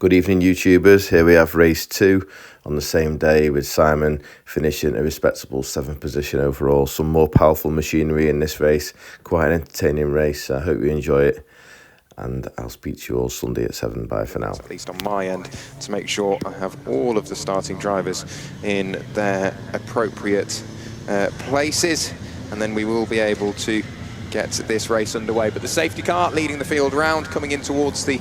Good evening, YouTubers. Here we have race 2 on the same day, with Simon finishing a respectable 7th position overall. Some more powerful machinery in this race. Quite an entertaining race. I hope you enjoy it. And I'll speak to you all Sunday at 7. Bye for now. At least on my end, to make sure I have all of the starting drivers in their appropriate places. And then we will be able to get this race underway. But the safety car leading the field round, coming in towards the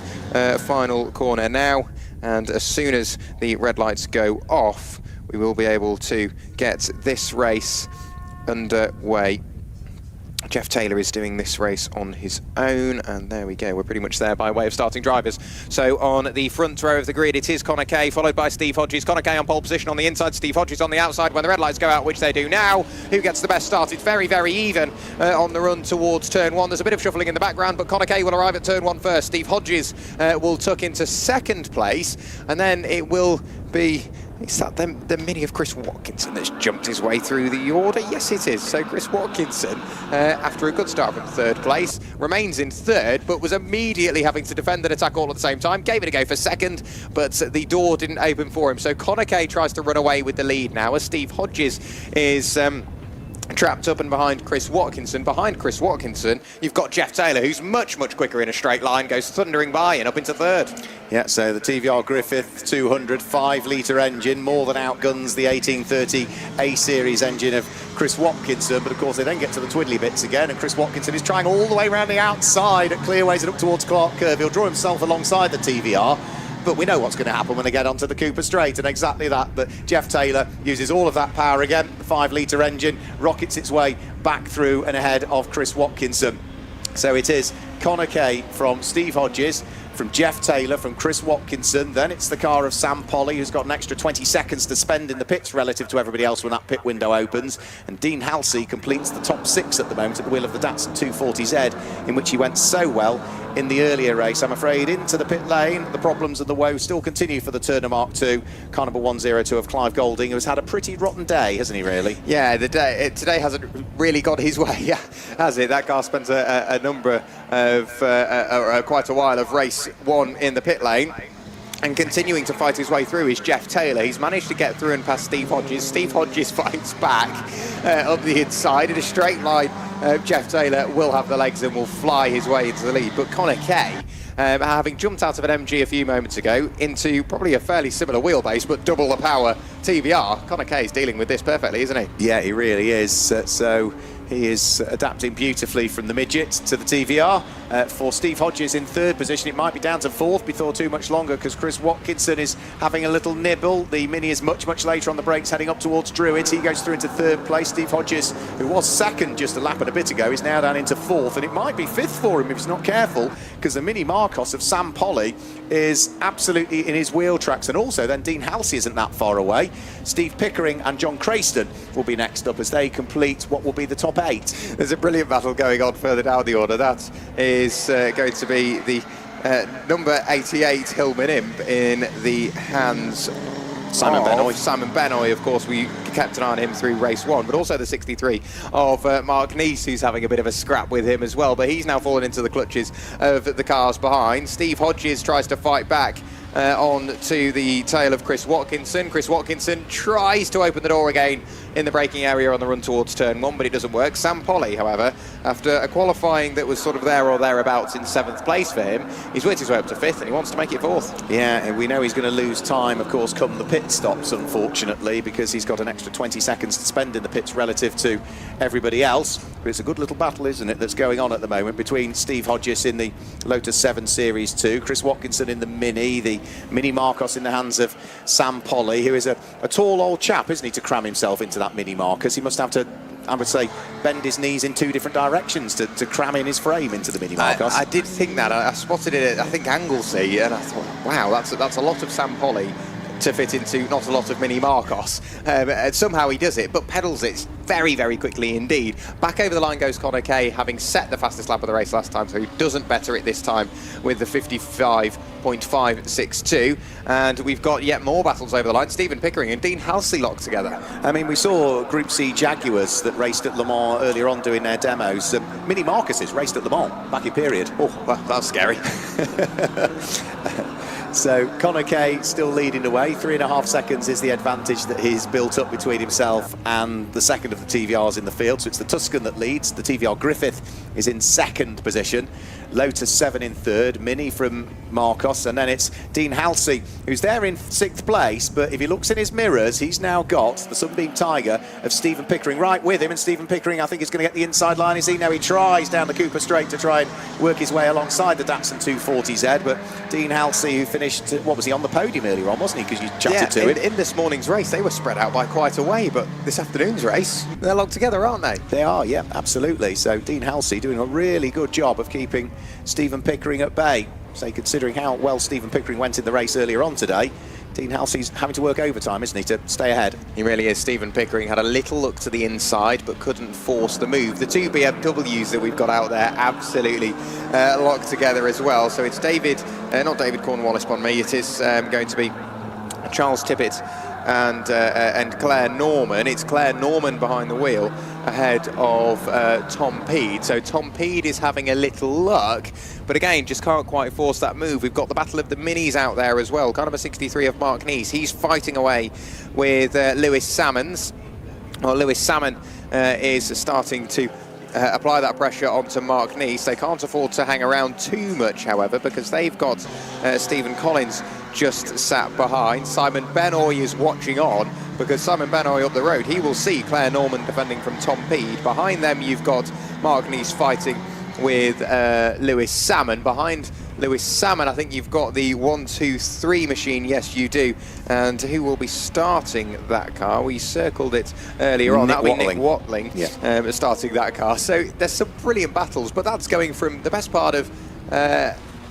final corner now, and as soon as the red lights go off, we will be able to get this race underway. Jeff Taylor is doing this race on his own, and there we go, we're pretty much there by way of starting drivers. So on the front row of the grid, it is Connor Kay, followed by Steve Hodges. Connor Kay on pole position on the inside, Steve Hodges on the outside. When the red lights go out, which they do now, who gets the best start? It's very, very even on the run towards turn 1. There's a bit of shuffling in the background, but Connor Kay will arrive at turn 1 first. Steve Hodges will tuck into 2nd place, and then it will be... Is that the mini of Chris Watkinson that's jumped his way through the order? Yes, it is. So Chris Watkinson, after a good start from 3rd place, remains in 3rd, but was immediately having to defend and attack all at the same time. Gave it a go for 2nd, but the door didn't open for him. So Connor Kay tries to run away with the lead now, as Steve Hodges is... trapped up and behind Chris Watkinson. Behind Chris Watkinson, you've got Jeff Taylor, who's much, much quicker in a straight line, goes thundering by and up into 3rd. Yeah, so the TVR Griffith 200 5-litre engine more than outguns the 1830 A-Series engine of Chris Watkinson, but of course they then get to the twiddly bits again, and Chris Watkinson is trying all the way around the outside at Clearways and up towards Clark Curve. He'll draw himself alongside the TVR, but we know what's going to happen when they get onto the Cooper Straight, and exactly that. But Jeff Taylor uses all of that power again. The 5-litre engine rockets its way back through and ahead of Chris Watkinson. So it is Connor Kay from Steve Hodges, from Jeff Taylor, from Chris Watkinson. Then it's the car of Sam Polly, who's got an extra 20 seconds to spend in the pits relative to everybody else when that pit window opens. And Dean Halsey completes the top 6 at the moment at the wheel of the Datsun 240Z, in which he went so well in the earlier race. I'm afraid into the pit lane, the problems and the woe still continue for the Turner Mark II, car number 102 of Clive Golding, who's had a pretty rotten day, hasn't he, really? Yeah, today hasn't really got his way, has it? That car spent a number of, quite a while of race 1 in the pit lane. And continuing to fight his way through is Jeff Taylor. He's managed to get through and past Steve Hodges. Steve Hodges fights back up the inside in a straight line. Jeff Taylor will have the legs and will fly his way into the lead. But Connor Kay, having jumped out of an MG a few moments ago into probably a fairly similar wheelbase, but double the power TVR, Connor Kay is dealing with this perfectly, isn't he? Yeah, he really is. So he is adapting beautifully from the midget to the TVR. For Steve Hodges in 3rd position, it might be down to 4th before too much longer, because Chris Watkinson is having a little nibble. The Mini is much, much later on the brakes, heading up towards Druitt. He goes through into 3rd place. Steve Hodges, who was 2nd just a lap and a bit ago, is now down into 4th, and it might be 5th for him if he's not careful, because the Mini Marcos of Sam Polly is absolutely in his wheel tracks. And also then Dean Halsey isn't that far away. Steve Pickering and John Crayston will be next up as they complete what will be the top 8. There's a brilliant battle going on further down the order. That is going to be the number 88 Hillman Imp in the hands Simon Benoy. Simon Benoy, of course, we kept an eye on him through race 1, but also the 63 of Mark Neese, who's having a bit of a scrap with him as well, but he's now fallen into the clutches of the cars behind. Steve Hodges tries to fight back on to the tail of Chris Watkinson. Chris Watkinson tries to open the door again in the braking area on the run towards turn 1, but it doesn't work. Sam Polly, however, after a qualifying that was sort of there or thereabouts in 7th place for him, he's worked his way up to 5th and he wants to make it 4th. Yeah, and we know he's going to lose time, of course, come the pit stops, unfortunately, because he's got an extra 20 seconds to spend in the pits relative to everybody else. But it's a good little battle, isn't it, that's going on at the moment between Steve Hodges in the Lotus 7 Series 2, Chris Watkinson in the Mini, the Mini Marcos in the hands of Sam Polly, who is a tall old chap, isn't he, to cram himself into that Mini Marcos. He must have to, I would say, bend his knees in 2 different directions to cram in his frame into the Mini Marcos. I did think that. I spotted it at, I think, Anglesey, and I thought, wow, that's a lot of Sam Polly to fit into not a lot of Mini Marcos. And somehow he does it, but pedals it very, very quickly indeed. Back over the line goes Connor Kay, having set the fastest lap of the race last time, so he doesn't better it this time with the 55.562. And we've got yet more battles over the line. Stephen Pickering and Dean Halsey locked together. I mean, we saw Group C Jaguars that raced at Le Mans earlier on doing their demos. Mini Marcoses raced at Le Mans back in period. Oh, well, that's scary. So Connor Kay still leading the way. 3.5 seconds is the advantage that he's built up between himself and the second of the TVRs in the field. So it's the Tuscan that leads. The TVR Griffith is in second position. Lotus 7 in third, Mini from Marcos, and then it's Dean Halsey, who's there in 6th place, but if he looks in his mirrors, he's now got the Sunbeam Tiger of Stephen Pickering right with him, and Stephen Pickering, I think, is going to get the inside line. Is he? Now he tries down the Cooper Straight to try and work his way alongside the Datsun 240Z, but Dean Halsey, who finished, what was he, on the podium earlier on, wasn't he, because you chatted to him? In this morning's race, they were spread out by quite a way, but this afternoon's race, they're locked together, aren't they? They are, yeah, absolutely. So Dean Halsey doing a really good job of keeping Stephen Pickering at bay. So considering how well Stephen Pickering went in the race earlier on today, Dean Halsey's having to work overtime, isn't he, to stay ahead? He really is. Stephen Pickering had a little look to the inside, but couldn't force the move. The two BMWs that we've got out there absolutely locked together as well. So it's not David Cornwallis, pardon me, it is going to be Charles Tippett and Claire Norman. It's Claire Norman behind the wheel ahead of Tom Peed. So Tom Peed is having a little luck, but again, just can't quite force that move. We've got the battle of the minis out there as well. Kind of a 63 of Mark Neese. He's fighting away with Lewis Salmons. Well, Lewis Salmon is starting to apply that pressure onto Mark Neese. They can't afford to hang around too much, however, because they've got Stephen Collins just sat behind. Simon Benoy is watching on, because Simon Benoy up the road, he will see Claire Norman defending from Tom Peed. Behind them, you've got Mark Neese fighting with Lewis Salmon. Behind Lewis Salmon, I think you've got the 1-2-3 machine. Yes, you do. And who will be starting that car? We circled it earlier on. That'll be Nick Watling starting that car. So there's some brilliant battles, but that's going from the best part of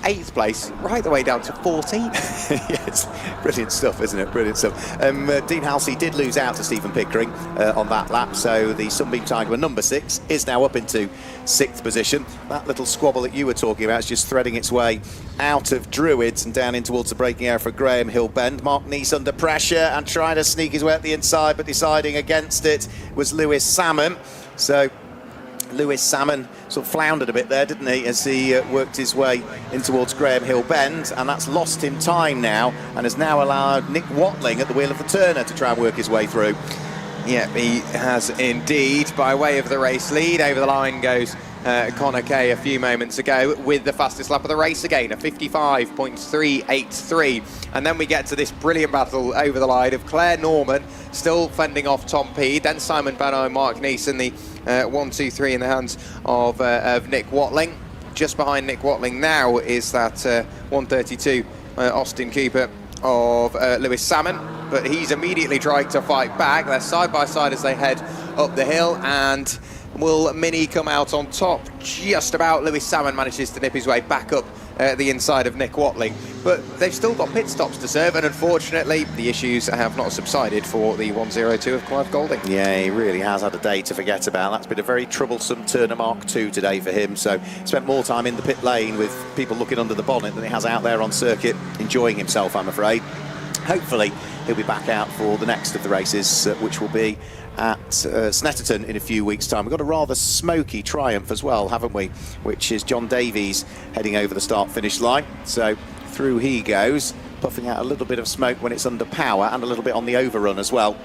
8th place right the way down to 14th. Yes, brilliant stuff, isn't it? Brilliant stuff. Dean Halsey did lose out to Stephen Pickering on that lap, so the Sunbeam Tiger, number 6, is now up into 6th position. That little squabble that you were talking about is just threading its way out of Druids and down in towards the braking area for Graham Hill Bend. Mark Neese under pressure and trying to sneak his way at the inside, but deciding against it was Lewis Salmon. So Lewis Salmon sort of floundered a bit there, didn't he, as he worked his way in towards Graham Hill Bend, and that's lost him time now and has now allowed Nick Watling at the wheel of the Turner to try and work his way through. Yeah, he has indeed. By way of the race lead, over the line goes Connor Kay a few moments ago with the fastest lap of the race again, a 55.383. And then we get to this brilliant battle over the line of Claire Norman still fending off Tom Peed, then Simon Benoy and Mark Neese in the 1-2-3 in the hands of Nick Watling. Just behind Nick Watling now is that 132 Austin Cooper of Lewis Salmon, but he's immediately trying to fight back. They're side by side as they head up the hill, and will Mini come out on top? Just about. Lewis Salmon manages to nip his way back up the inside of Nick Watling, but they've still got pit stops to serve, and unfortunately the issues have not subsided for the 102 of Clive Golding. Yeah, he really has had a day to forget about. That's been a very troublesome Turner Mark II today for him, so spent more time in the pit lane with people looking under the bonnet than he has out there on circuit enjoying himself, I'm afraid. Hopefully he'll be back out for the next of the races, which will be at Snetterton in a few weeks' time. We've got a rather smoky Triumph as well, haven't we? Which is John Davies heading over the start-finish line. So through he goes, puffing out a little bit of smoke when it's under power and a little bit on the overrun as well.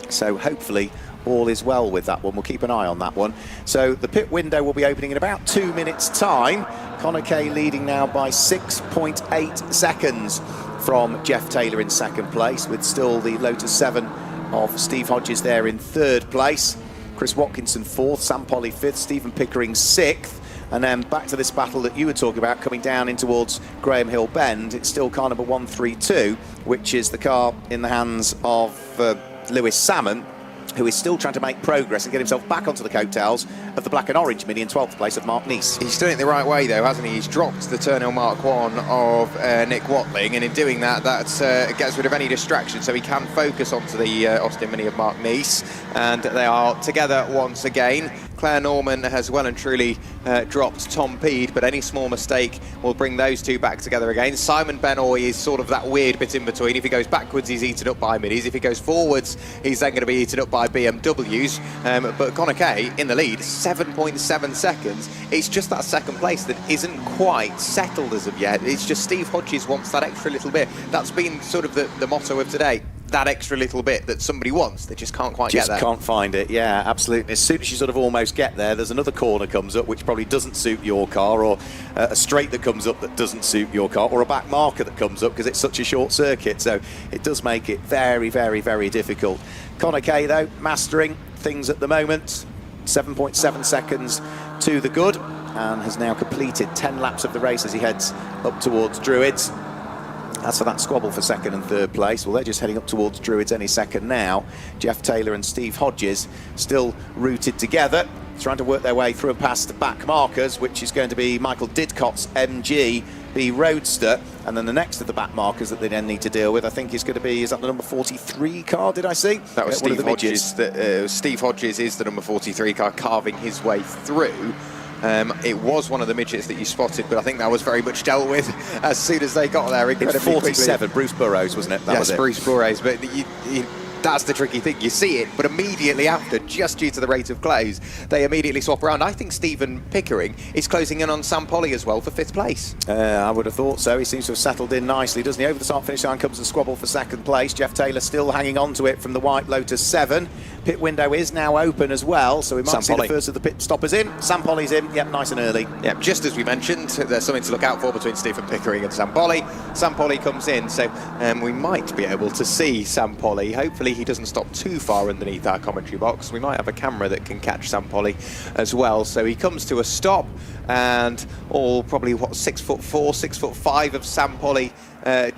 So hopefully all is well with that one. We'll keep an eye on that one. So the pit window will be opening in about 2 minutes' time. Connor Kay leading now by 6.8 seconds from Jeff Taylor in second place, with still the Lotus 7 of Steve Hodges there in third place. Chris Watkinson fourth, Sam Polly fifth, Stephen Pickering sixth. And then back to this battle that you were talking about, coming down in towards Graham Hill Bend. It's still car number 132, which is the car in the hands of Lewis Salmon, who is still trying to make progress and get himself back onto the coattails of the black and orange Mini in 12th place of Mark Neese. He's doing it the right way though, hasn't he? He's dropped the Turnhill Mark 1 of Nick Watling, and in doing that, that gets rid of any distraction, so he can focus onto the Austin Mini of Mark Neese, and they are together once again. Claire Norman has well and truly dropped Tom Peed, but any small mistake will bring those two back together again. Simon Benoy is sort of that weird bit in between. If he goes backwards, he's eaten up by Minis. If he goes forwards, he's then going to be eaten up by BMWs. But Connor Kay in the lead, 7.7 seconds. It's just that second place that isn't quite settled as of yet. It's just Steve Hodges wants that extra little bit. That's been sort of the motto of today. That extra little bit that somebody wants, they just can't quite get there. Just can't find it, yeah, absolutely. As soon as you sort of almost get there, there's another corner comes up which probably doesn't suit your car, or a straight that comes up that doesn't suit your car, or a back marker that comes up because it's such a short circuit. So it does make it very, very, very difficult. Connor Kay, though, mastering things at the moment. 7.7 seconds to the good, and has now completed 10 laps of the race as he heads up towards Druids. As for that squabble for second and third place, well, they're just heading up towards Druids any second now. Jeff Taylor and Steve Hodges still rooted together, trying to work their way through and past the back markers, which is going to be Michael Didcott's MG B Roadster, and then the next of the back markers that they then need to deal with, I think, is going to be, is that the number 43 car, did I see? That was Steve Hodges. Steve Hodges is the number 43 car, carving his way through. It was one of the midgets that you spotted, but I think that was very much dealt with as soon as they got there. It's 47, Bruce Burrows, wasn't it? Yes, Bruce Burrows, but that's the tricky thing. You see it, but immediately after, just due to the rate of close, they immediately swap around. I think Stephen Pickering is closing in on Sam Polly as well for 5th place. I would have thought so. He seems to have settled in nicely, doesn't he? Over the start-finish line comes the squabble for 2nd place. Jeff Taylor still hanging on to it from the White Lotus 7. Pit window is now open as well, so we might see the first of the pit stoppers in. Sam Polly's in, yep, nice and early. Yep, just as we mentioned, there's something to look out for between Stephen Pickering and Sam Polly. Sam Polly comes in, so we might be able to see Sam Polly. Hopefully he doesn't stop too far underneath our commentary box. We might have a camera that can catch Sam Polly as well. So he comes to a stop, and all probably, what, 6'4", 6'5" of Sam Polly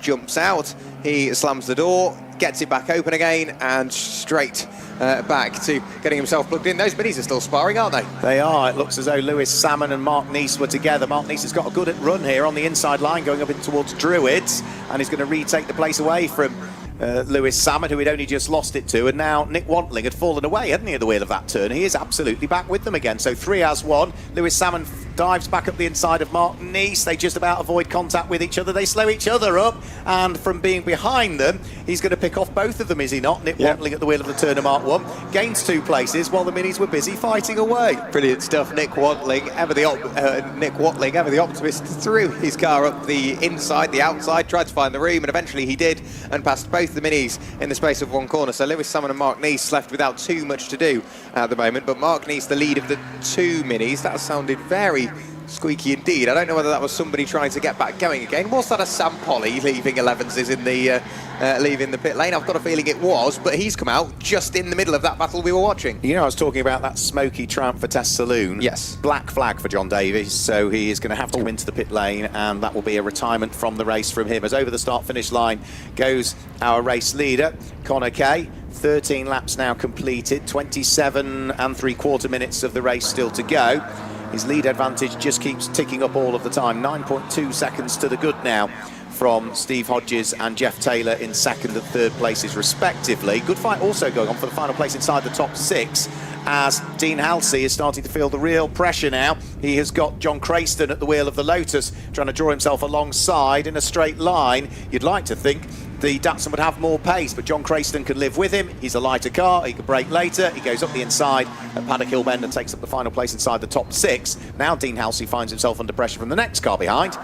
jumps out. He slams the door, gets it back open again, and straight back to getting himself plugged in. Those minis are still sparring, aren't they? They are. It looks as though Lewis Salmon and Mark Neese were together. Mark Neese has got a good run here on the inside line, going up in towards Druids, and he's going to retake the place away from Lewis Salmon, who he'd only just lost it to, and now Nick Wantling had fallen away, hadn't he, at the wheel of that turn. He is absolutely back with them again. So 3 as 1. Lewis Salmon dives back up the inside of Mark Neese. They just about avoid contact with each other. They slow each other up, and from being behind them, he's going to pick off both of them, is he not? Nick Wantling at the wheel of the turn of Mark 1 gains 2 places while the minis were busy fighting away. Brilliant stuff. Nick Wantling, ever the optimist, threw his car up the inside, the outside, tried to find the room, and eventually he did, and passed both the minis in the space of 1 corner. So Lewis Salmon and Mark Neese left without too much to do at the moment, but Mark Neese the lead of the 2 minis. That sounded very squeaky indeed. I don't know whether that was somebody trying to get back going again. Was that a Sam Polly leaving 11s in the leaving the pit lane? I've got a feeling it was, but he's come out just in the middle of that battle we were watching. You know, I was talking about that smoky triumph for Test Saloon. Yes. Black flag for John Davies, so he is going to have to come into the pit lane, and that will be a retirement from the race from him. As over the start-finish line goes our race leader, Connor Kay. 13 laps now completed, 27 3/4 minutes of the race still to go. His lead advantage just keeps ticking up all of the time. 9.2 seconds to the good now from Steve Hodges and Jeff Taylor in 2nd and 3rd places respectively. Good fight also going on for the final place inside the top 6, as Dean Halsey is starting to feel the real pressure now. He has got John Crayston at the wheel of the Lotus, trying to draw himself alongside in a straight line. You'd like to think the Datsun would have more pace, but John Crayston can live with him. He's a lighter car, he can brake later. He goes up the inside at Paddock Hill Bend and takes up the final place inside the top 6. Now Dean Halsey finds himself under pressure from the next car behind,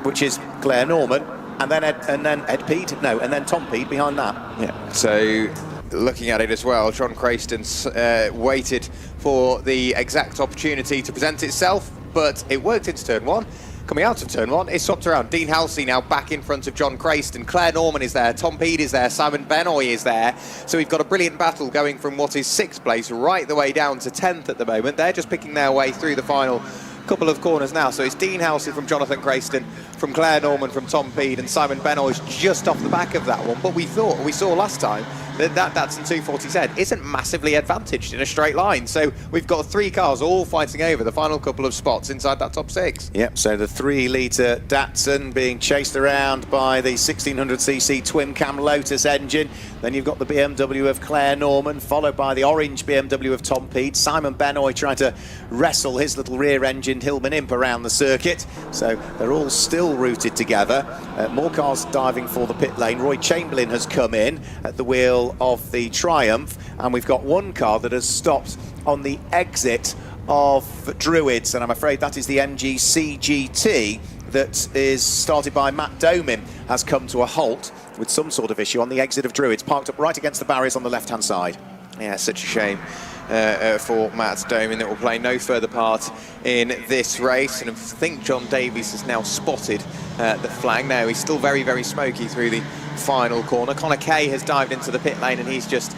which is Claire Norman, and then Tom Peed behind that. Yeah. So looking at it as well, John Crayston's waited for the exact opportunity to present itself, but it worked into turn 1. Coming out of turn 1, it's swapped around. Dean Halsey now back in front of John Crayston. Claire Norman is there, Tom Peed is there, Simon Benoy is there. So we've got a brilliant battle going from what is 6th place right the way down to 10th at the moment. They're just picking their way through the final couple of corners now. So it's Dean Halsey from Jonathan Crayston, from Claire Norman, from Tom Peed, and Simon Benoy is just off the back of that one. But we saw last time that Datsun 240Z isn't massively advantaged in a straight line. So we've got 3 cars all fighting over the final couple of spots inside that top 6. Yep, so the 3-litre Datsun being chased around by the 1600cc twin-cam Lotus engine. Then you've got the BMW of Claire Norman, followed by the orange BMW of Tom Peed. Simon Benoy trying to wrestle his little rear-engined Hillman Imp around the circuit. So they're all still routed together. More cars diving for the pit lane. Roy Chamberlain has come in at the wheel of the Triumph, and we've got 1 car that has stopped on the exit of Druids, and I'm afraid that is the MG that is started by Matt Domin, has come to a halt with some sort of issue on the exit of Druids, parked up right against the barriers on the left-hand side. Yeah, such a shame for Matt Domin that will play no further part in this race. And I think John Davies has now spotted the flag. Now he's still very, very smoky through the final corner. Connor Kay has dived into the pit lane and he's just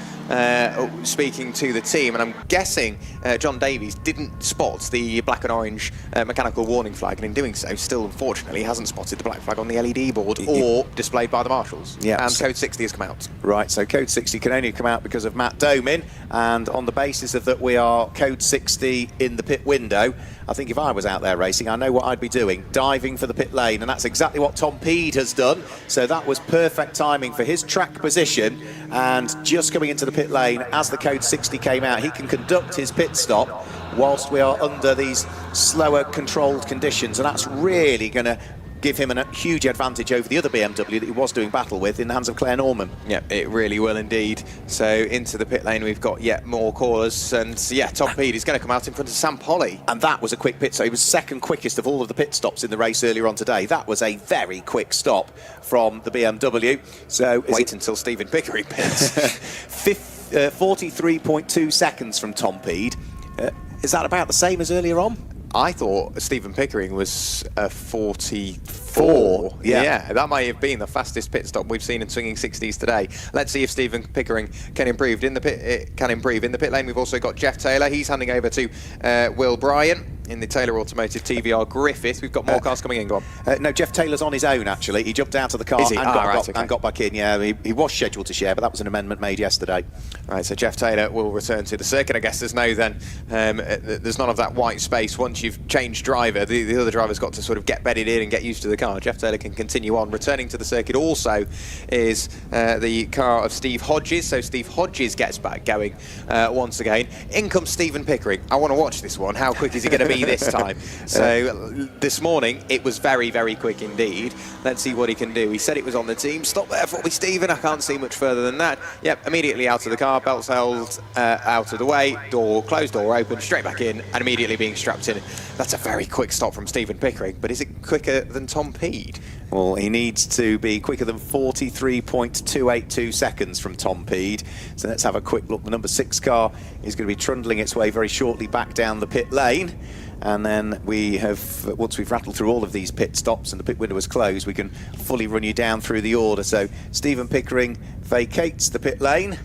speaking to the team, and I'm guessing John Davies didn't spot the black and orange mechanical warning flag, and in doing so, still unfortunately hasn't spotted the black flag on the LED board or displayed by the marshals. Yeah, and code 60 has come out. Right, so code 60 can only come out because of Matt Domin, and on the basis of that we are code 60 in the pit window, I think if I was out there racing, I know what I'd be doing, diving for the pit lane, and that's exactly what Tom Peed has done. So that was perfect timing for his track position, and just coming into the pit lane as the code 60 came out, he can conduct his pit stop whilst we are under these slower controlled conditions, and that's really going to give him a huge advantage over the other BMW that he was doing battle with in the hands of Claire Norman. Yeah, it really will indeed. So into the pit lane we've got yet more callers, and yeah, Tom Peed is going to come out in front of Sam Polly. And that was a quick pit, so he was second quickest of all of the pit stops in the race earlier on today. That was a very quick stop from the BMW. So wait until Stephen Pickering pits. 43.2 seconds from Tom Peed. Is that about the same as earlier on? I thought Stephen Pickering was 44. Yeah, that might have been the fastest pit stop we've seen in swinging 60s today. Let's see if Stephen Pickering can improve in the pit. In the pit lane, we've also got Jeff Taylor. He's handing over to Will Bryant in the Taylor Automotive TVR Griffith. We've got more cars coming in. Go on. No, Jeff Taylor's on his own, actually. He jumped out of the car and got back in. Yeah, he was scheduled to share, but that was an amendment made yesterday. Right, so Jeff Taylor will return to the circuit. I guess there's no then, there's none of that white space. Once you've changed driver, the other driver's got to sort of get bedded in and get used to the car. Jeff Taylor can continue on. Returning to the circuit also is the car of Steve Hodges. So Steve Hodges gets back going once again. In comes Stephen Pickering. I want to watch this one. How quick is he going to be this time? So this morning it was very, very quick indeed. Let's see what he can do. He said it was on the team. Stop there for me, Stephen. I can't see much further than that. Yep, immediately out of the car, belts held out of the way, door closed, door open, straight back in, and immediately being strapped in. That's a very quick stop from Stephen Pickering, but is it quicker than Tom Peed? Well, he needs to be quicker than 43.282 seconds from Tom Peed. So let's have a quick look. The number 6 car is going to be trundling its way very shortly back down the pit lane. And then we have, once we've rattled through all of these pit stops and the pit window is closed, we can fully run you down through the order. So Stephen Pickering vacates the pit lane,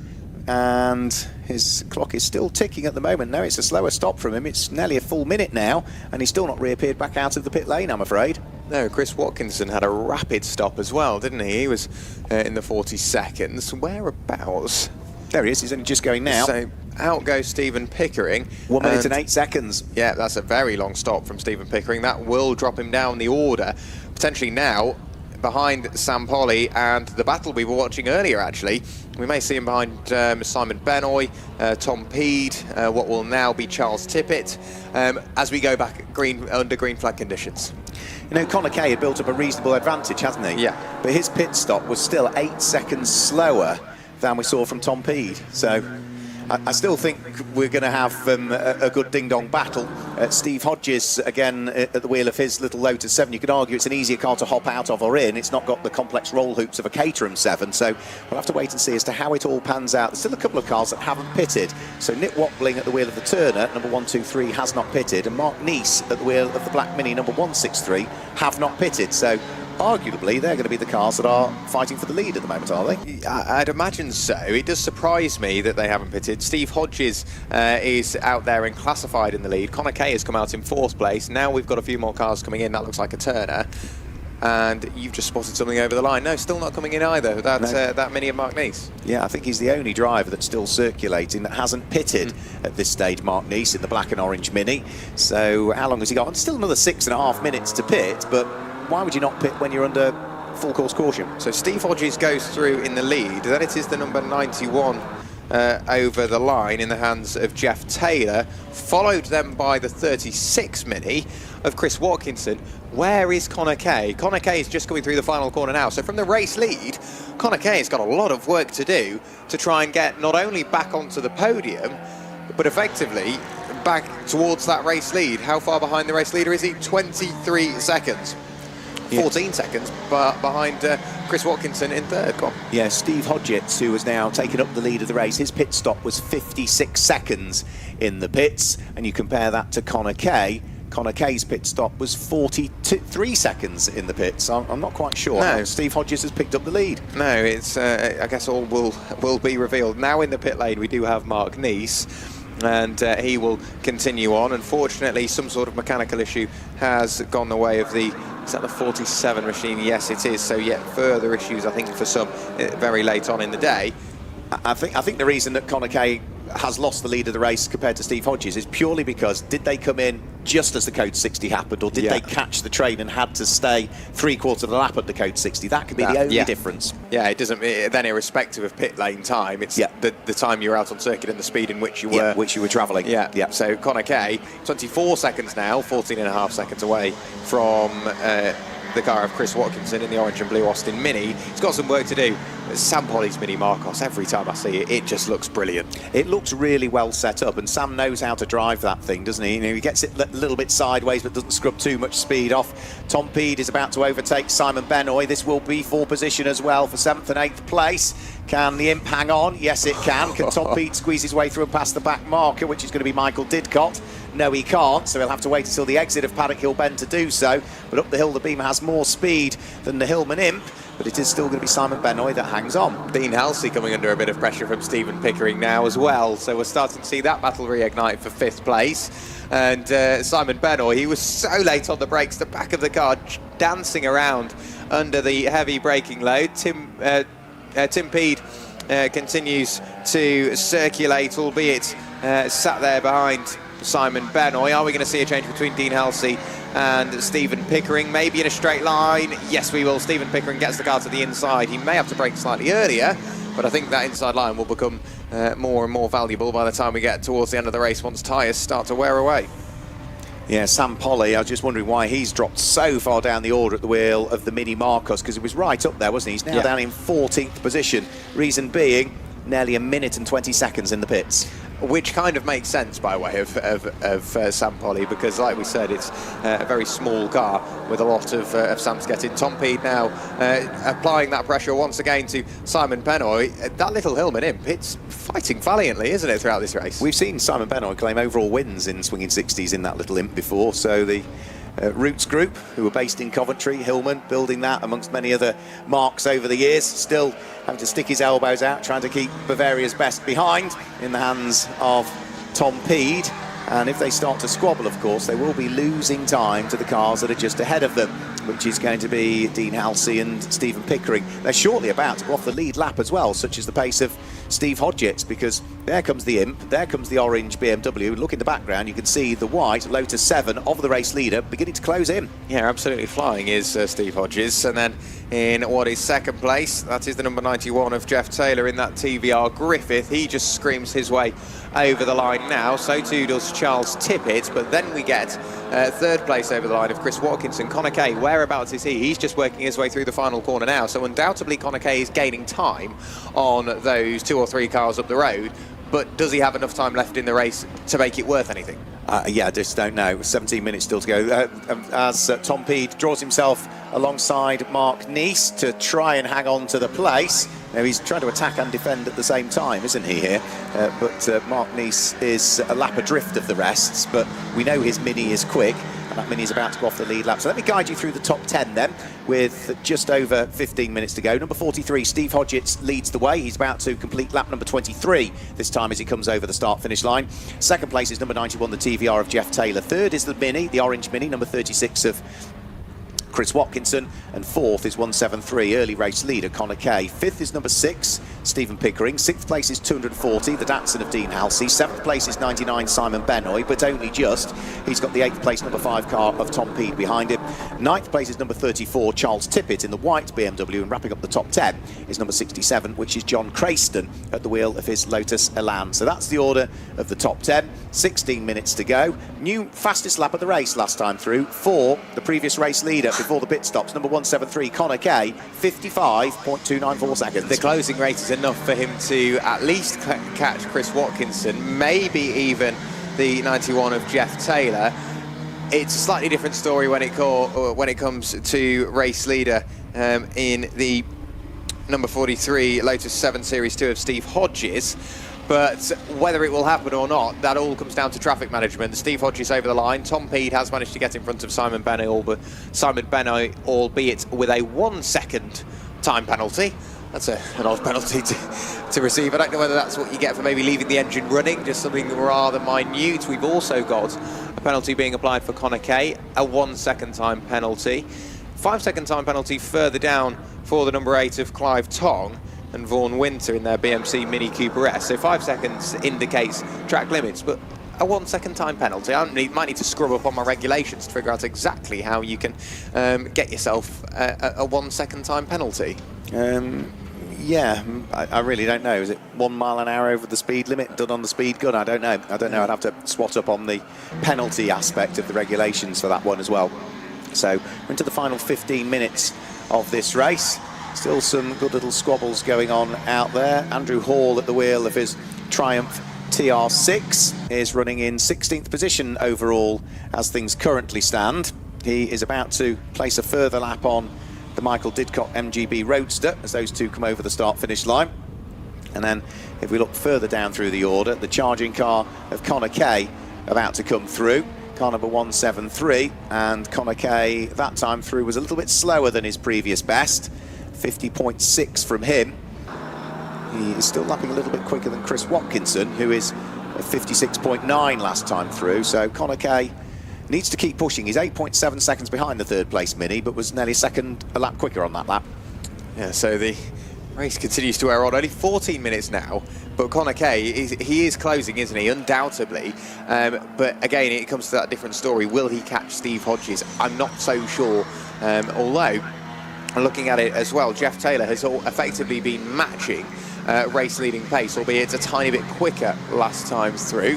and his clock is still ticking at the moment. No, it's a slower stop from him. It's nearly a full minute now, and he's still not reappeared back out of the pit lane, I'm afraid. No, Chris Watkinson had a rapid stop as well, didn't he? He was in the 40 seconds. Whereabouts? There he is. He's only just going now. So out goes Stephen Pickering. 1 minute and 8 seconds. Yeah, that's a very long stop from Stephen Pickering. That will drop him down the order. Potentially now behind Sam Polly, and the battle we were watching earlier, actually. We may see him behind Simon Benoy, Tom Peed, what will now be Charles Tippett, as we go back under green flag conditions. You know, Connor Kay had built up a reasonable advantage, hasn't he? Yeah. But his pit stop was still 8 seconds slower than we saw from Tom Peed. So I still think we're going to have a good ding-dong battle. Steve Hodges, again, at the wheel of his little Lotus 7. You could argue it's an easier car to hop out of or in. It's not got the complex roll hoops of a Caterham 7, so we'll have to wait and see as to how it all pans out. There's still a couple of cars that haven't pitted. So Nick Watling at the wheel of the Turner, number 123, has not pitted, and Mark Neese at the wheel of the Black Mini, number 163, have not pitted. So arguably, they're going to be the cars that are fighting for the lead at the moment, are they? I'd imagine so. It does surprise me that they haven't pitted. Steve Hodges is out there and classified in the lead. Connor Kay has come out in 4th place. Now we've got a few more cars coming in. That looks like a Turner. And you've just spotted something over the line. No, still not coming in either. That's that Mini of Mark Neese. Yeah, I think he's the only driver that's still circulating that hasn't pitted at this stage, Mark Neese, in the black and orange Mini. So how long has he got? Still another 6.5 minutes to pit, but why would you not pit when you're under full course caution? So Steve Hodges goes through in the lead. Then it is the number 91 over the line in the hands of Jeff Taylor, followed then by the 36 Mini of Chris Watkinson. Where is Connor Kay? Connor Kay is just going through the final corner now. So from the race lead, Connor Kay has got a lot of work to do to try and get not only back onto the podium, but effectively back towards that race lead. How far behind the race leader is he? 23 seconds. 14 seconds behind Chris Watkinson in third. Go on. Yeah, Steve Hodgetts, who has now taken up the lead of the race, his pit stop was 56 seconds in the pits, and you compare that to Connor Kay. Connor Kay's pit stop was 43 seconds in the pits. I'm not quite sure. No. Steve Hodgetts has picked up the lead. No, it's I guess all will be revealed. Now in the pit lane we do have Mark Neese, and he will continue on. Unfortunately, some sort of mechanical issue has gone the way of the, is that the 47 machine? Yes, it is. So yet further issues, I think, for some very late on in the day. I think the reason that Connor Kay has lost the lead of the race compared to Steve Hodges is purely because did they come in just as the Code 60 happened, or did they catch the train and had to stay 3/4 of the lap at the Code 60? That could be the only difference. Yeah, it doesn't. Then, irrespective of pit lane time, it's the time you're out on circuit and the speed in which you were travelling. Yeah. So Connor Kay, 24 seconds now, 14.5 seconds away from the car of Chris Watkinson in the orange and blue Austin Mini. He's got some work to do. Sam Polly's Mini Marcos, every time I see it, it just looks brilliant. It looks really well set up, and Sam knows how to drive that thing, doesn't he? You know, he gets it a little bit sideways, but doesn't scrub too much speed off. Tom Peed is about to overtake Simon Benoy. This will be for position as well for 7th and 8th place. Can the Imp hang on? Yes, it can. Can Tom Peed squeeze his way through and past the back marker, which is going to be Michael Didcott? No, he can't, so he'll have to wait until the exit of Paddock Hill Bend to do so. But up the hill, the Beamer has more speed than the Hillman Imp, but it is still going to be Simon Benoy that hangs on. Dean Halsey coming under a bit of pressure from Stephen Pickering now as well, so we're starting to see that battle reignite for 5th place. And Simon Benoy, he was so late on the brakes, the back of the car dancing around under the heavy braking load. Tim Peed continues to circulate, albeit sat there behind Simon Benoy. Are we going to see a change between Dean Halsey and Stephen Pickering? Maybe in a straight line. Yes, we will. Stephen Pickering gets the car to the inside. He may have to brake slightly earlier, but I think that inside line will become more and more valuable by the time we get towards the end of the race once tyres start to wear away. Yeah, Sam Polly, I was just wondering why he's dropped so far down the order at the wheel of the Mini Marcos, because he was right up there, wasn't he? He's now down in 14th position. Reason being, nearly 1 minute and 20 seconds in the pits. Which kind of makes sense by way of Sam Polly, because like we said, it's a very small car with a lot of Sam's getting. Tom Peed now applying that pressure once again to Simon Benoy. That little Hillman Imp, it's fighting valiantly, isn't it, throughout this race? We've seen Simon Benoy claim overall wins in swinging 60s in that little Imp before, so the Roots Group, who were based in Coventry, Hillman, building that amongst many other marks over the years, still having to stick his elbows out, trying to keep Bavaria's best behind in the hands of Tom Peed. And if they start to squabble, of course, they will be losing time to the cars that are just ahead of them, which is going to be Dean Halsey and Stephen Pickering. They're shortly about to go off the lead lap as well, such as the pace of Steve Hodgetts, because there comes the Imp, there comes the orange BMW. Look in the background, you can see the white Lotus 7 of the race leader beginning to close in. Yeah, absolutely flying is Steve Hodges. And then in what is second place, that is the number 91 of Jeff Taylor in that TVR Griffith. He just screams his way over the line now. So too does Charles Tippett. But then we get third place over the line of Chris Watkinson. Connor Kay, whereabouts is he? He's just working his way through the final corner now. So undoubtedly Connor Kay is gaining time on those 2 or 3 cars up the road. But does he have enough time left in the race to make it worth anything? Yeah, I just don't know. 17 minutes still to go. As Tom Peed draws himself alongside Mark Neese to try and hang on to the place. Now, he's trying to attack and defend at the same time, isn't he, here? But Mark Neese is a lap adrift of the rest, but we know his Mini is quick. That Mini is about to go off the lead lap. So let me guide you through the top 10 then, with just over 15 minutes to go. Number 43, Steve Hodgetts leads the way. He's about to complete lap number 23 this time as he comes over the start-finish line. Second place is number 91, the TVR of Jeff Taylor. Third is the Mini, the orange Mini, number 36 of Chris Watkinson, and fourth is 173, early race leader Connor Kay. Fifth is number 6, Stephen Pickering. Sixth place is 240, the Datsun of Dean Halsey. Seventh place is 99, Simon Benoy, but only just. He's got the 8th place number 5 car of Tom Peed behind him. Ninth place is number 34, Charles Tippett in the white BMW, and wrapping up the top 10 is number 67, which is John Crayston at the wheel of his Lotus Elan. So that's the order of the top 10. 16 minutes to go. New fastest lap of the race last time through for the previous race leader before the pit stops, number 173, Connor Kay, 55.294 seconds. The closing rate is enough for him to at least catch Chris Watkinson, maybe even the 91 of Jeff Taylor. It's a slightly different story when it comes to race leader in the number 43 Lotus 7 Series 2 of Steve Hodges. But whether it will happen or not, that all comes down to traffic management. Steve Hodges over the line. Tom Peed has managed to get in front of Simon Benoit, albeit with a 1 second time penalty. That's an odd penalty to receive. I don't know whether that's what you get for maybe leaving the engine running, just something rather minute. We've also got a penalty being applied for Connor Kay, a 1 second time penalty. 5 second time penalty further down for the number 8 of Clive Tong and Vaughan Winter in their BMC Mini Cooper S. So 5 seconds indicates track limits, but a 1 second time penalty. I might need to scrub up on my regulations to figure out exactly how you can get yourself a 1 second time penalty. Yeah, I really don't know. Is it 1 mile an hour over the speed limit done on the speed gun? I don't know. I'd have to swat up on the penalty aspect of the regulations for that one as well. So we're into the final 15 minutes of this race. Still some good little squabbles going on out there. Andrew Hall at the wheel of his Triumph TR6 is running in 16th position overall as things currently stand. He is about to place a further lap on the Michael Didcot MGB Roadster as those two come over the start-finish line. And then if we look further down through the order, the charging car of Connor Kay about to come through. Car number 173, and Connor Kay that time through was a little bit slower than his previous best. 50.6 from him. He is still lapping a little bit quicker than Chris Watkinson, who is at 56.9 last time through. So Connor Kay needs to keep pushing. He's 8.7 seconds behind the third place Mini, but was nearly a lap quicker on that lap. Yeah, so the race continues to wear on. Only 14 minutes now, but Connor Kay, he is closing, isn't he? Undoubtedly. But again, it comes to that different story. Will he catch Steve Hodges? I'm not so sure. Although, looking at it as well, Jeff Taylor has effectively been matching race leading pace, albeit a tiny bit quicker last time through.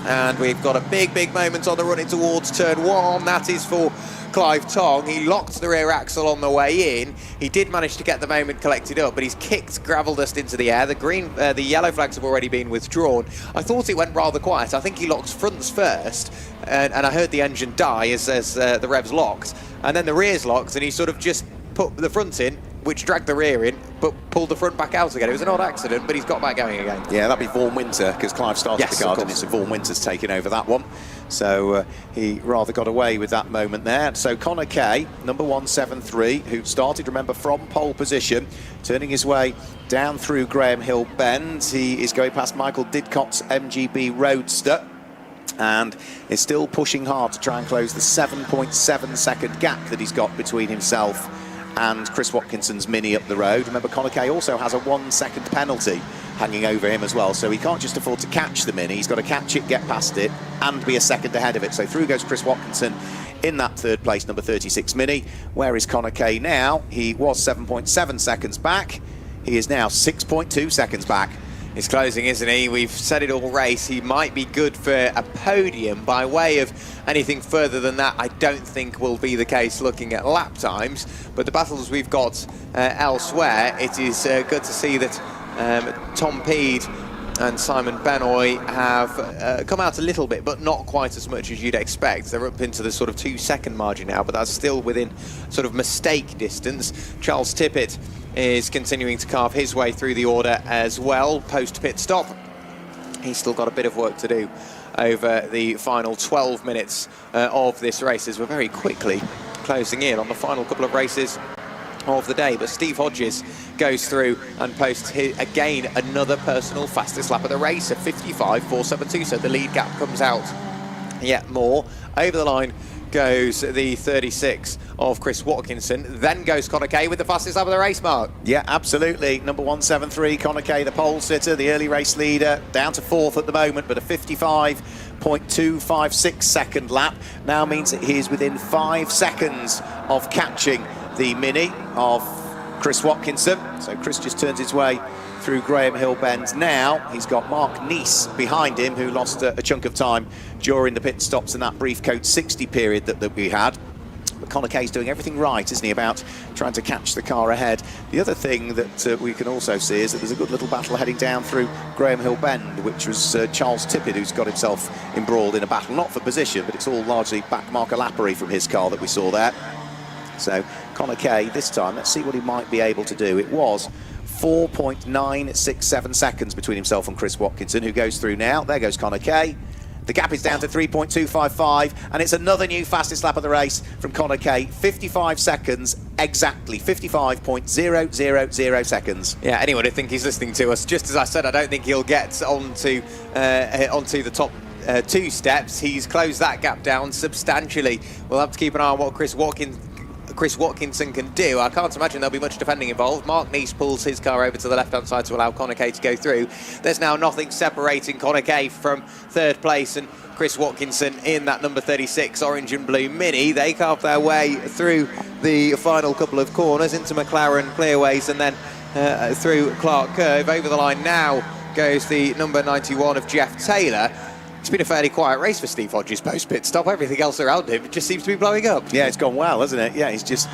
And we've got a big moment on the run in towards turn 1. That is for Clive Tong. He locked the rear axle on the way in. He did manage to get the moment collected up, but he's kicked gravel dust into the air. The yellow flags have already been withdrawn. I thought it went rather quiet. I think he locked fronts first, and I heard the engine die as the revs locked, and then the rears locked, and he sort of just put the front in, which dragged the rear in, but pulled the front back out again. It was an odd accident, but he's got back going again. Yeah, that'd be Vaughan Winter, because Clive started the car, didn't he? So Vaughan Winter's taken over that one. So he rather got away with that moment there. So Connor Kay, number 173, who started, remember, from pole position, turning his way down through Graham Hill Bend. He is going past Michael Didcot's MGB Roadster, and is still pushing hard to try and close the 7.7 second gap that he's got between himself and Chris Watkinson's Mini up the road. Remember, Connor Kay also has a 1 second penalty hanging over him as well, so he can't just afford to catch the Mini. He's got to catch it, get past it, and be a second ahead of it. So through goes Chris Watkinson in that third place number 36 Mini. Where is Connor Kay now? He was 7.7 seconds back. He is now 6.2 seconds back. He's closing, isn't he? We've said it all race. He might be good for a podium. By way of anything further than that, I don't think will be the case looking at lap times. But the battles we've got elsewhere, it is good to see that Tom Peed and Simon Benoit have come out a little bit, but not quite as much as you'd expect. They're up into the sort of 2 second margin now, but that's still within sort of mistake distance. Charles Tippett is continuing to carve his way through the order as well, post-pit stop. He's still got a bit of work to do over the final 12 minutes of this race, as we're very quickly closing in on the final couple of races of the day. But Steve Hodges goes through and posts again another personal fastest lap of the race, a 55.472, so the lead gap comes out yet more. Over the line goes the 36 of Chris Watkinson, then goes Connor Kay with the fastest lap of the race, Mark. Yeah, absolutely. Number 173, Connor Kay, the pole sitter, the early race leader, down to 4th at the moment, but a 55.256 second lap now means that he is within 5 seconds of catching the Mini of Chris Watkinson. So Chris just turns his way through Graham Hill Bend now. He's got Mark Neese behind him, who lost a chunk of time during the pit stops in that brief Code 60 period that we had. But Conor Kay's doing everything right, isn't he, about trying to catch the car ahead. The other thing that we can also see is that there's a good little battle heading down through Graham Hill Bend, which was Charles Tippett who's got himself embroiled in a battle, not for position, but it's all largely back marker lappery from his car that we saw there. So Conor Kay this time, let's see what he might be able to do. It was 4.967 seconds between himself and Chris Watkinson, who goes through now. There goes Conor Kay. The gap is down to 3.255, and it's another new fastest lap of the race from Conor Kay. 55 seconds exactly, 55.000 seconds. Yeah, anyone who think he's listening to us, just as I said, I don't think he'll get onto the top 2 steps. He's closed that gap down substantially. We'll have to keep an eye on what Chris Watkinson can do. I can't imagine there'll be much defending involved. Mark Neese pulls his car over to the left-hand side to allow Conor Kay to go through. There's now nothing separating Conor Kay from 3rd place and Chris Watkinson in that number 36 orange and blue Mini. They carve their way through the final couple of corners into McLaren clearways and then through Clark Curve. Over the line now goes the number 91 of Jeff Taylor. It's been a fairly quiet race for Steve Hodges post-pit stop. Everything else around him just seems to be blowing up. Yeah, it's gone well, hasn't it? Yeah, he's just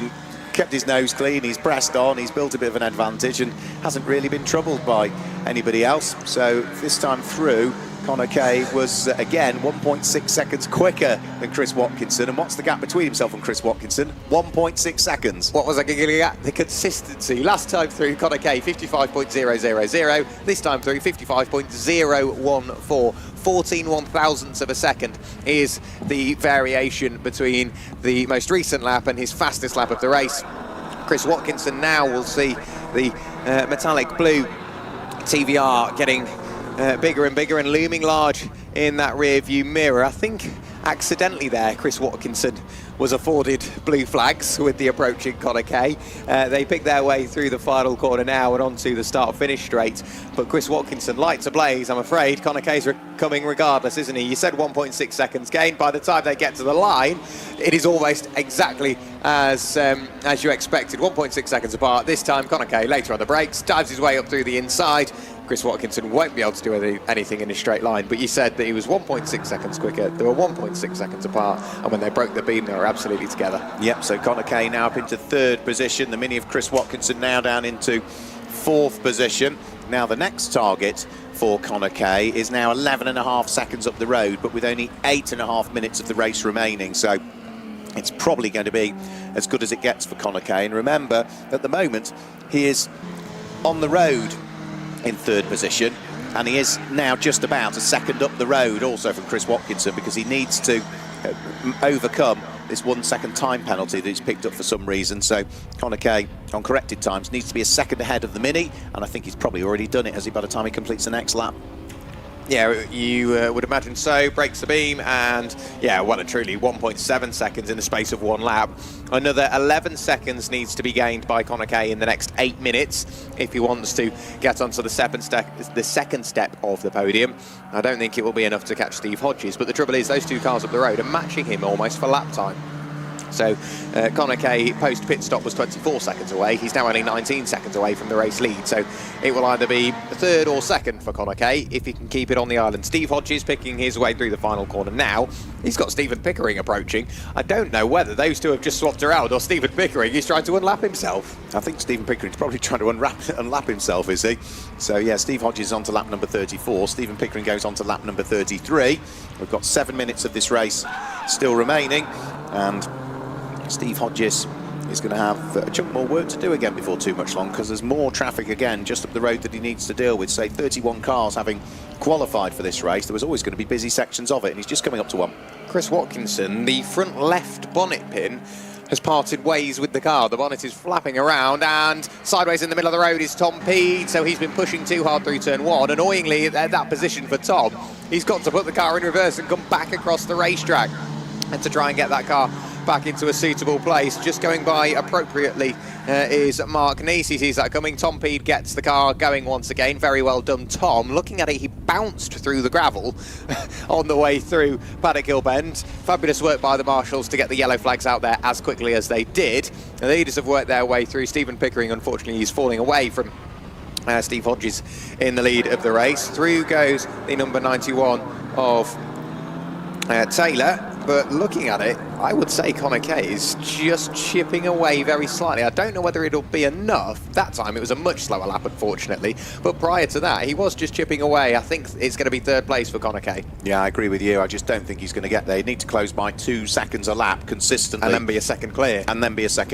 kept his nose clean, he's pressed on, he's built a bit of an advantage and hasn't really been troubled by anybody else. So this time through, Conor Kay was, again, 1.6 seconds quicker than Chris Watkinson. And what's the gap between himself and Chris Watkinson? 1.6 seconds. What was I giggling at? The consistency. Last time through, Conor Kay, 55.000. This time through, 55.014. 14 1,000ths of a second is the variation between the most recent lap and his fastest lap of the race. Chris Watkinson now will see the metallic blue TVR getting bigger and bigger and looming large in that rear view mirror. I think accidentally there, Chris Watkinson was afforded blue flags with the approaching Conor Kay. They pick their way through the final corner now and onto the start-finish straight. But Chris Watkinson, lights ablaze, I'm afraid. Conor Kay's coming regardless, isn't he? You said 1.6 seconds gain. By the time they get to the line, it is almost exactly as you expected. 1.6 seconds apart. This time, Conor Kay, later on the brakes, dives his way up through the inside. Chris Watkinson won't be able to do anything in a straight line, but you said that he was 1.6 seconds quicker. They were 1.6 seconds apart, and when they broke the beam, they were absolutely together. Yep, so Conor Kay now up into 3rd position. The Mini of Chris Watkinson now down into 4th position. Now the next target for Conor Kay is now 11.5 seconds up the road, but with only 8.5 minutes of the race remaining. So it's probably going to be as good as it gets for Conor Kay. And remember, at the moment, he is on the road in 3rd position, and he is now just about a second up the road also from Chris Watkinson, because he needs to overcome this 1 second time penalty that he's picked up for some reason. So Conor Kay, on corrected times, needs to be a second ahead of the Mini, and I think he's probably already done it, has he, by the time he completes the next lap? Yeah, you would imagine so. Breaks the beam, and yeah, well and truly 1.7 seconds in the space of 1 lap. Another 11 seconds needs to be gained by Conor Kay in the next 8 minutes if he wants to get onto the second step of the podium. I don't think it will be enough to catch Steve Hodges, but the trouble is those 2 cars up the road are matching him almost for lap time. So Conor Kay post pit stop was 24 seconds away. He's now only 19 seconds away from the race lead. So it will either be 3rd or 2nd for Conor Kay if he can keep it on the island. Steve Hodges picking his way through the final corner now. He's got Stephen Pickering approaching. I don't know whether those two have just swapped around or Stephen Pickering is trying to unlap himself. I think Stephen Pickering's probably trying to unlap himself, is he? So yeah, Steve Hodges is on to lap number 34. Stephen Pickering goes on to lap number 33. We've got 7 minutes of this race still remaining, and Steve Hodges is going to have a chunk more work to do again before too much long, because there's more traffic again just up the road that he needs to deal with. Say 31 cars having qualified for this race. There was always going to be busy sections of it, and he's just coming up to one. Chris Watkinson, the front left bonnet pin has parted ways with the car. The bonnet is flapping around, and sideways in the middle of the road is Tom Peed, so he's been pushing too hard through turn 1. Annoyingly, at that position for Tom, he's got to put the car in reverse and come back across the racetrack and to try and get that car back into a suitable place. Just going by appropriately is Mark Neese. He sees that coming. Tom Peed gets the car going once again. Very well done, Tom. Looking at it, he bounced through the gravel on the way through Paddock Hill Bend. Fabulous work by the marshals to get the yellow flags out there as quickly as they did. The leaders have worked their way through. Stephen Pickering, unfortunately, he's falling away from Steve Hodges in the lead of the race. Through goes the number 91 of Taylor. but looking at it, I would say Connor Kay is just chipping away very slightly. I don't know whether it'll be enough. That time it was a much slower lap, unfortunately, but prior to that, he was just chipping away. I think it's going to be third place for Connor Kay. Yeah, I agree with you. I just don't think he's going to get there. He'd need to close by 2 seconds a lap consistently. And then be a second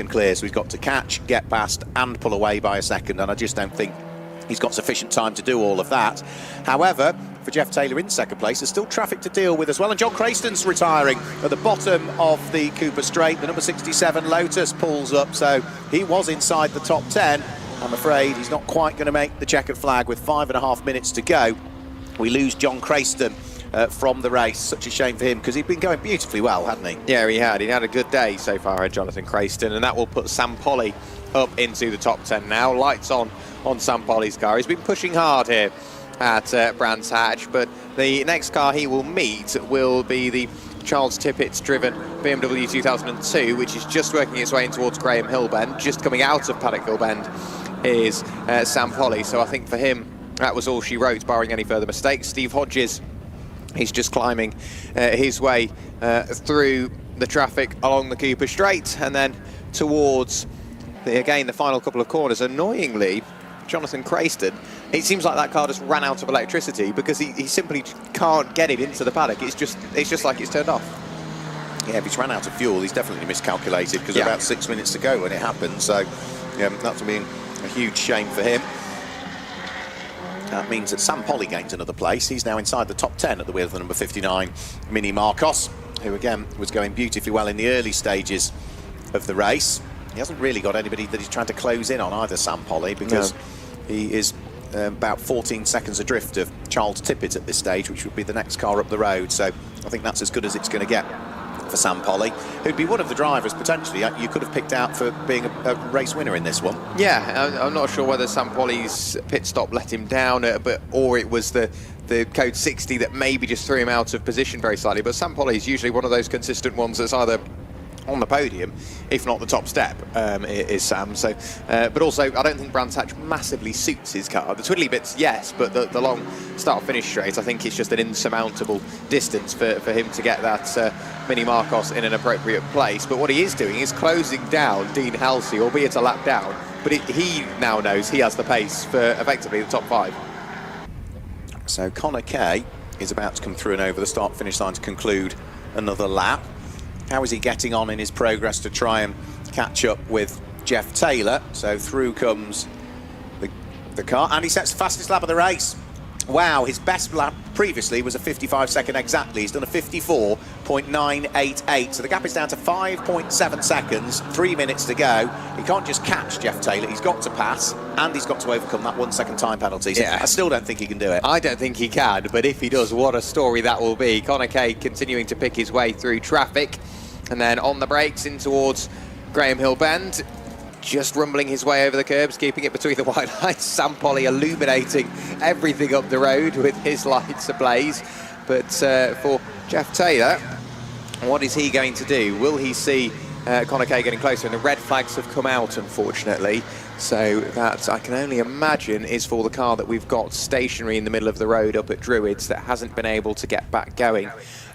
clear. So he's got to catch, get past, and pull away by a second, and I just don't think he's got sufficient time to do all of that. However, for Jeff Taylor in second place, there's still traffic to deal with as well, and John Crayston's retiring at the bottom of the Cooper Straight. The number 67 Lotus pulls up, so he was inside the top 10. I'm afraid he's not quite going to make the checkered flag with 5.5 minutes to go. We lose John Crayston from the race. Such a shame for him, because he'd been going beautifully well, hadn't he? Yeah, he had. He had a good day so far, Jonathan Crayston, and that will put Sam Polly up into the top 10 now. Lights on Sam Polly's car. He's been pushing hard here at Brands Hatch, but the next car he will meet will be the Charles Tippett's driven BMW 2002, which is just working its way in towards Graham Hill Bend. Just coming out of Paddock Hill Bend is Sam Polly, so I think for him that was all she wrote, barring any further mistakes. Steve Hodges, he's just climbing his way through the traffic along the Cooper Straight and then towards the final couple of corners. Annoyingly, Jonathan Crayston, it seems like that car just ran out of electricity, because he simply can't get it into the paddock. It's just like it's turned off. Yeah, if he's ran out of fuel, he's definitely miscalculated, because about 6 minutes to go when it happened. So yeah, that's been a huge shame for him. That means that Sam Polly gains another place. He's now inside the top 10 at the wheel of the number 59 Mini Marcos, who again was going beautifully well in the early stages of the race. He hasn't really got anybody that he's trying to close in on either, Sam Polly, because he is about 14 seconds adrift of Charles Tippett at this stage, which would be the next car up the road. So I think that's as good as it's going to get for Sam Polly, who'd be one of the drivers potentially you could have picked out for being a race winner in this one. Yeah, I'm not sure whether Sam Polly's pit stop let him down, or it was the code 60 that maybe just threw him out of position very slightly. But Sam Polly is usually one of those consistent ones that's either on the podium, if not the top step, is Sam. So, but also, I don't think Brands Hatch massively suits his car. The twiddly bits, yes, but the long start-finish straight, I think it's just an insurmountable distance for him to get that Mini Marcos in an appropriate place. But what he is doing is closing down Dean Halsey, albeit a lap down. But he now knows he has the pace for effectively the top 5. So Connor Kay is about to come through and over the start-finish line to conclude another lap. How is he getting on in his progress to try and catch up with Jeff Taylor? So through comes the car, and he sets the fastest lap of the race. Wow, his best lap previously was a 55-second exactly. He's done a 54.988, so the gap is down to 5.7 seconds, 3 minutes to go. He can't just catch Jeff Taylor, he's got to pass, and he's got to overcome that 1 second time penalty. So yeah. I still don't think he can do it. I don't think he can, but if he does, what a story that will be. Connor Kay continuing to pick his way through traffic, and then on the brakes in towards Graham Hill Bend, just rumbling his way over the curbs, keeping it between the white lights. Sam Polly illuminating everything up the road with his lights ablaze. But for Jeff Taylor, what is he going to do? Will he see Connor Kay getting closer? And the red flags have come out, unfortunately. So that, I can only imagine, is for the car that we've got stationary in the middle of the road up at Druids that hasn't been able to get back going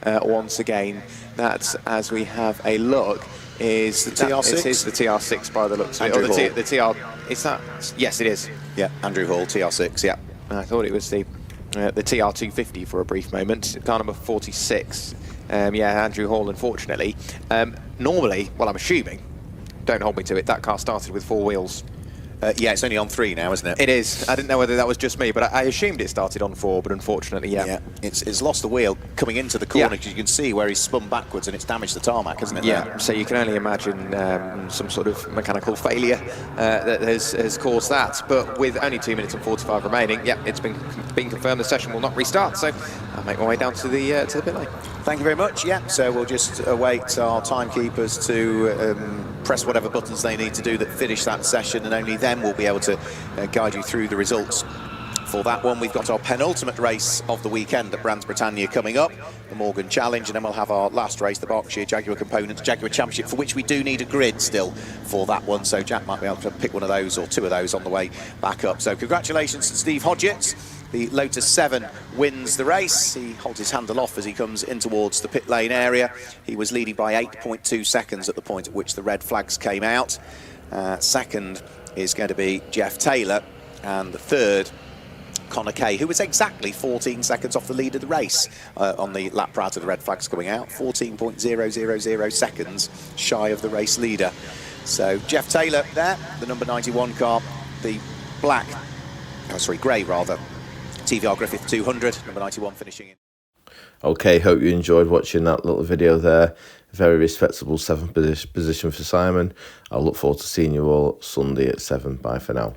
once again. That's, as we have a look, is the TR6? It is the TR6 by the looks of it. Andrew Hall. The TR, is that? Yes, it is. Yeah, Andrew Hall, TR6, yeah. I thought it was the TR250 for a brief moment. Car number 46. Yeah, Andrew Hall, unfortunately. Normally, well, I'm assuming, don't hold me to it, that car started with 4 wheels. Yeah, it's only on 3 now, isn't it? It is. I didn't know whether that was just me, but I assumed it started on 4, but unfortunately, yeah. Yeah, it's lost the wheel coming into the corner, because you can see where he's spun backwards and it's damaged the tarmac, hasn't it? Yeah, so you can only imagine some sort of mechanical failure that has caused that. But with only 2 minutes and 45 remaining, yeah, it's been confirmed the session will not restart. So I'll make my way down to the pit lane. Thank you very much. Yeah, so we'll just await our timekeepers to press whatever buttons they need to do that finish that session, and only then we'll be able to guide you through the results. For that one, we've got our penultimate race of the weekend at Brands Britannia coming up, the Morgan Challenge, and then we'll have our last race, the Berkshire Jaguar Components Jaguar Championship, for which we do need a grid still for that one, so Jack might be able to pick one of those or 2 of those on the way back up. So congratulations to Steve Hodgetts The Lotus 7 wins the race. He holds his handle off as he comes in towards the pit lane area. He was leading by 8.2 seconds at the point at which the red flags came out. Second is going to be Jeff Taylor, and the third, Connor Kay, who was exactly 14 seconds off the lead of the race on the lap prior to the red flags coming out. 14.000 seconds shy of the race leader. So Jeff Taylor there, the number 91 car, the grey rather, TVR Griffith 200, number 91 finishing in. Okay, hope you enjoyed watching that little video there. Very respectable 7th position for Simon. I look forward to seeing you all Sunday at 7. Bye for now.